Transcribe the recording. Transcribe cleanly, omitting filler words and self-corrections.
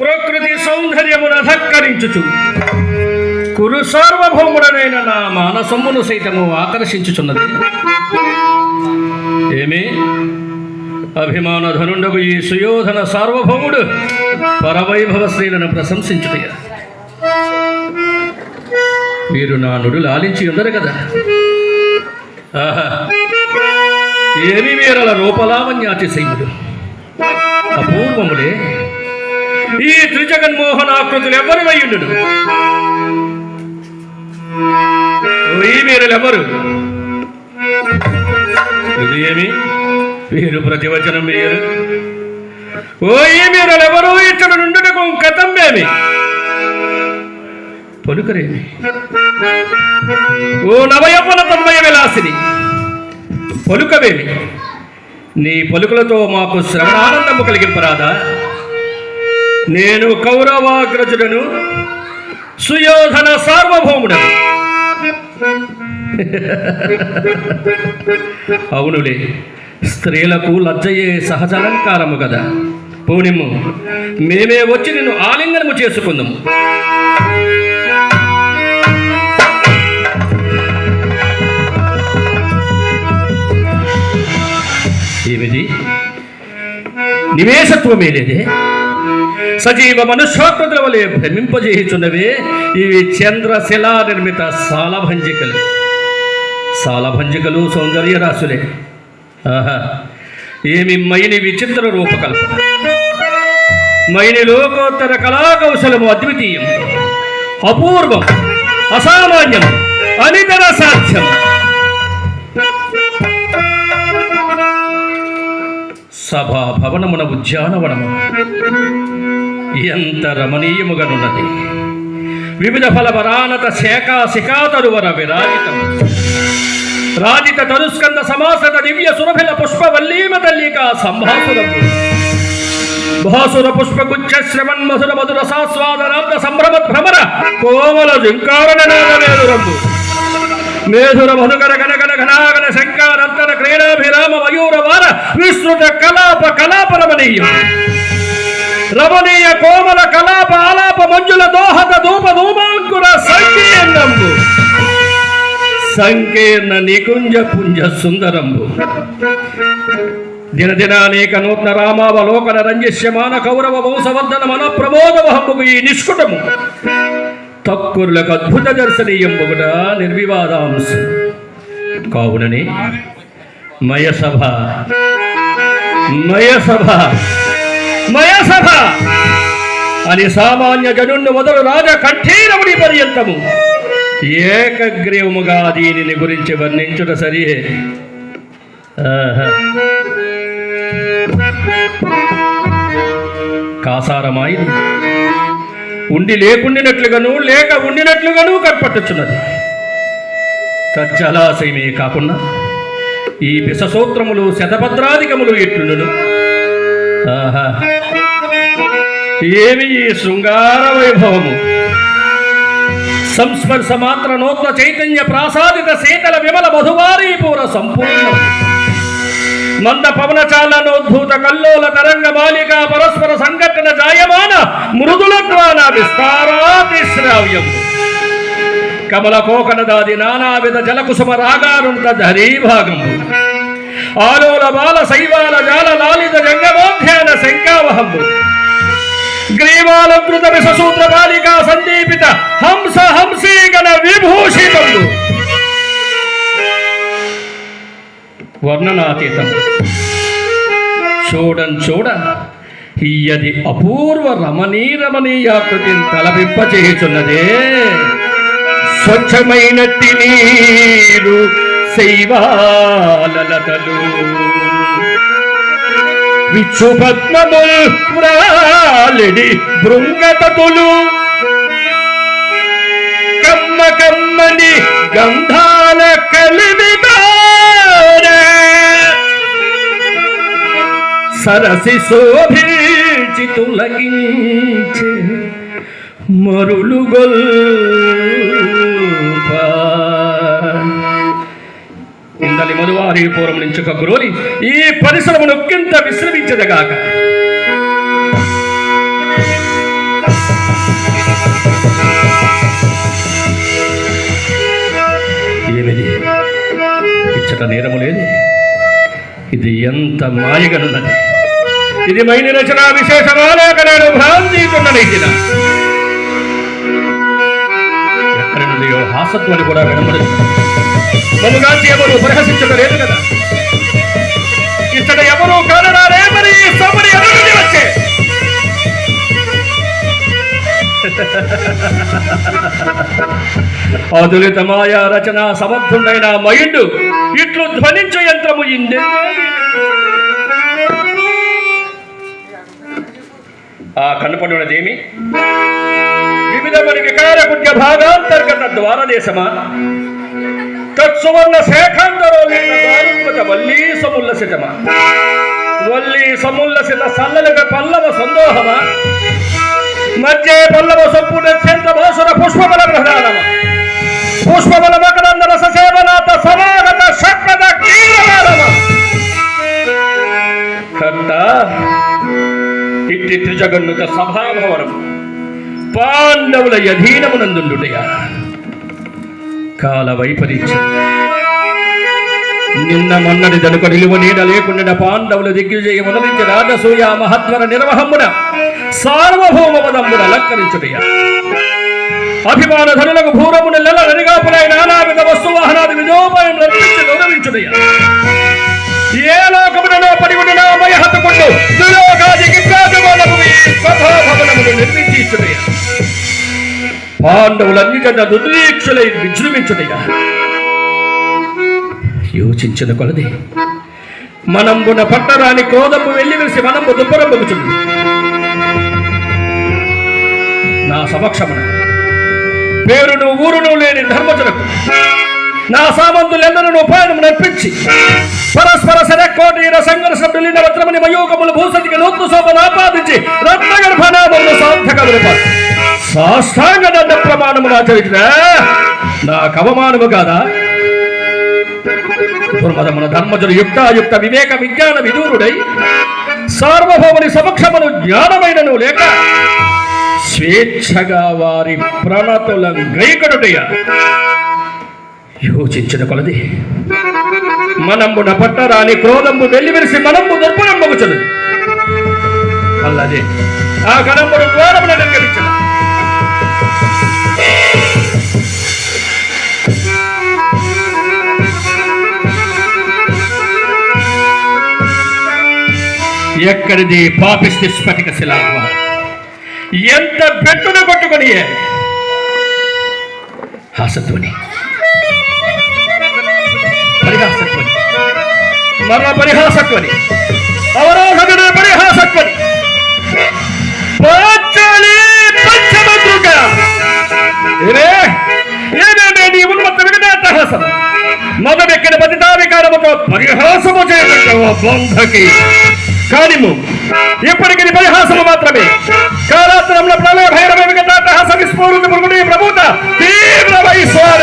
ప్రకృతి సౌందర్యమును అధక్కరించుచు కురు సార్వభౌముడనైన నా మానసమ్మును సైతము ఆకర్షించుచున్నది. ఏమి అభిమాన ధనుండగు ఈ సుయోధన సార్వభౌముడు పరవైభవ శ్రీలను ప్రశంసించుటయ్యా. మీరు నా నుడు లాలించి ఉండరు కదా. ఆహా, ఏమి వీరల రూపలావణ్యాతిశయుడు అపూర్వములే. ఈ త్రిజగన్మోహనాకృతులు ఎవరు అయ్యుండును? ఈ వీరులెవరు? ఇది ఏమి వీరు ప్రతివచనం వీరు? ఓ ఈ వీరులెవరు? ఇతడు నుండుటకు కథంబేమి పలుకరేమి? ఓ నవయవ్వన తన్మయ విలాసిని పలుకవేమి? నీ పలుకులతో మాకు శ్రవణానందము కలిగింపరాదా? నేను కౌరవాగ్రజుడను, సుయోధన సార్వభౌముడను. అవునులే, స్త్రీలకు లజ్జయే సహజ అలంకారము కదా. పూనిమ్ము, మేమే వచ్చి నిన్ను ఆలింగనము చేసుకుందాము. ఏమిది? నివేశత్వమే లేదే. సజీవ మనుష్యాకృతుల వలె భ్రమింపజేయుచున్నవే ఇవి చంద్రశిలా నిర్మిత సాలభంజికలు. సాలభంజికలు సౌందర్య రాశులే. ఆహా, ఏమి మైని విచిత్ర రూపకల్పన! మైని లోకోత్తర కళాకౌశలము అద్వితీయం, అపూర్వం, అసామాన్యం, అనితర సాధ్యం. సభా భవనమున ఉద్యానవనము ఎంత రమణీయముగానున్నది. వివిధ ఫలవరానత శాఖా శిఖాతరువర విరాజితం. రాజిత తరుస్కంద సమాసత దివ్య సురభిల పుష్పవల్లీమ తల్లికా సంభాసురము. భాసుర పుష్పగుచ్చ శ్రవణ్ మధుర మధుర సాస్వాదనాంత సంభ్రమ భ్రమర కోమల జింకారణ మేధురంబు. మేధుర మధుకర గణగణ ఘనాగణ శంకారంతర క్రీడాభిరామ మయూర వార విస్తృత కలాప కలాపరమణీయం. రమణీయ కోమల కలాప ఆలాప మంజుల దోహద ధూప ధూమాంకుర సంకీర్ణంబు. సంకీర్ణ నికుంజ పుంజ సుందరంబు. దినదినానేక నూతన రామావలోకన రంజిష్యమాన కౌరవ వంశవర్ధన మన ప్రమోద వహంబుకు ఈ నిష్కుటము తక్కుర్లకు అద్భుత దర్శనీయంబుట నిర్వివాదాంశం. కావునని మయసభ మయసభ మయసభ అని సామాన్య జనుణ్ణి మొదలు రాజ కంఠీరముడి పర్యంతము ఏకగ్రీవముగా దీనిని గురించి వర్ణించుట సరియే. కాసారమాయింది ఉండి లేకుండినట్లుగాను లేక ఉండినట్లుగాను కనపట్టుచున్నది. తజ్జలాశయమే కాకుండా ఈ విషసూత్రములు శతభద్రాధికములు ఎట్లుండును. ఆహా, ఏమి ఈ శృంగార వైభవము! సంస్పర్శ మాత్ర నూత్న చైతన్య ప్రాసాదిత శీతల విమల మధువారీపూర సంపూర్ణ మంద పవనచాలనోద్భూత కల్లోల తరంగ మాలిక పరస్పర సంఘటన జాయమాన మృదులత్వాన విస్తారాతి శ్రావ్యం. కమల కోకనదాది నానావిధ జలకుసుమ రాగారుంత ధరీభాగము. ఆలోల బాల శైవాల జాల లాలిత జంగమోధ్యాన శంకావహంబు. గ్రీవాలంకృత విషసూత్ర బాలికా సందీపిత హంస హంసీగణ విభూషితంబు. వర్ణనాతీతం. చూడ ఇయ్యది అపూర్వ రమణీయమణీయాకృతిని తలపింపచేయుచున్నదే. స్వచ్ఛమైనట్టి నీరు శైవాలలతలు విచ్చుపద్మముల్ వ్రాలిడి భృంగతతులు కమ్మ కమ్మని గంధాల కలివిగా సరసి శోభించి తులగించే మరులు గొల్ప. ఇందలి మధువారీపురం నుంచి కగ్గురోలి ఈ పరిశ్రమ నొక్కింత విశ్రమించదగాక. నేరము లేదు. ఇది ఎంత మాయగనున్నది! ఇది మైని రచన విశేషమాలేక నేను భ్రాంతితున్నదైన ఎక్కడి నుండియో హాసత్వని కూడా వినపడదు. మనుగాంచి ఎవరు పరిహసించలేదు కదా. ఇచ్చట ఎవరు కానరారే మరి సమరి ఎదురు వచ్చే అదులిత మాయా రచన సమర్థుడైన మయుడు ఇట్లు ధ్వనించు యంత్రము ఇందే. ఆ కనపడినదేమి వివిధ మనకి కారకుట్య భాగాంతర్గత ద్వారదేశమా తత్సువర్ణ శేఖాంతరో వల్లీ సముల్లసితమా వల్లీ సముల్లసిత సల్లలిక పల్లవ సందోహమా మధ్య పల్లవ సంపూర్ణ భాసుర పుష్పబల ప్రధానమా పుష్పబల మకరంద రస సేవనాథ సమాగత షట్పద కీలమానమా కర్త ఇట్టి త్రిజగన్నుత సభాభవనం పాండవుల యధీనమునందుండుటయా కాల వైపరీత్యం నిన్న మొన్నటి దనుక నిలువ నీడ లేకుండా పాండవుల దిగ్విజయమునరించి రాజసూయ మహత్వర నిర్వహమున సార్వభౌమ పదమున అలంకరించుటయా అభిమాన ధనులకు భూరమున నెల నరిగాపులై నానావిధ వస్తువాహనాది విజోపాయం రక్షించి గౌరవించుటయా ఏ లోకమునో పడి ఉండినా మయహతకుండు దుర్యోగాదికి సభాభవనమును నిర్మించి ఇచ్చుటయా పాండవులన్నీ కన్నా దుర్దీక్షలై విజృంభించుటయా యోచించిన కొలది మనంబున పట్టరాని క్రోధము వెళ్ళి వెలిసి మనంబు దుబ్బరంబుచుంది. నా సమక్షమున పేరును ఊరును లేని ధర్మజులకు నా సామంతులెందరూ ఉపాయము నర్పించి పరస్పర శరకోటీర సంఘర్షణ వజ్రమని మయూకములు భూసతికి నూత్న శోభను ఆపాదించి రత్నగర్భనామములు సార్థకములు సాష్టాంగ దండ ప్రమాణములు ఆచరించిన నాకు అవమానము కాదా? దుర్మదమున ధర్మజుడు యుక్తాయుక్త వివేక విజ్ఞాన విదూరుడై సార్వభౌముని సమక్షమును జ్ఞానమైనను లేక స్వేచ్ఛగా వారి ప్రణతుల గైకడుటయ్య యోచించిన కొలది మనంబున పట్టరాని క్రోధంబు వెల్లివిరిసి మనంబు దుర్పరంబగుచున్నది. అల్లదే ఆ కనంబుడు ద్వారమున నిర్గమించిన ఎక్కడిది పాపిష్టి స్ఫటిక శిలాత్మ ఎంత బెట్టును కొట్టుకొని హాసత్వని పరిహాసత్వని మరణ పరిహాసత్వని అవరోధన పరిహాసత్వని ఏమేమి ఉన్మత్త విగదాటహాసం మదమెక్కిన పతితావికారముతో పరిహాసము చేయగలవు బంధకి కానిము ఇప్పటికి పరిహాసము మాత్రమే. కాలాంతరంలో ప్రళయ భైరవ విగతాటహాస విస్ఫోరిత ప్రభుత తీవ్ర వైశ్వాన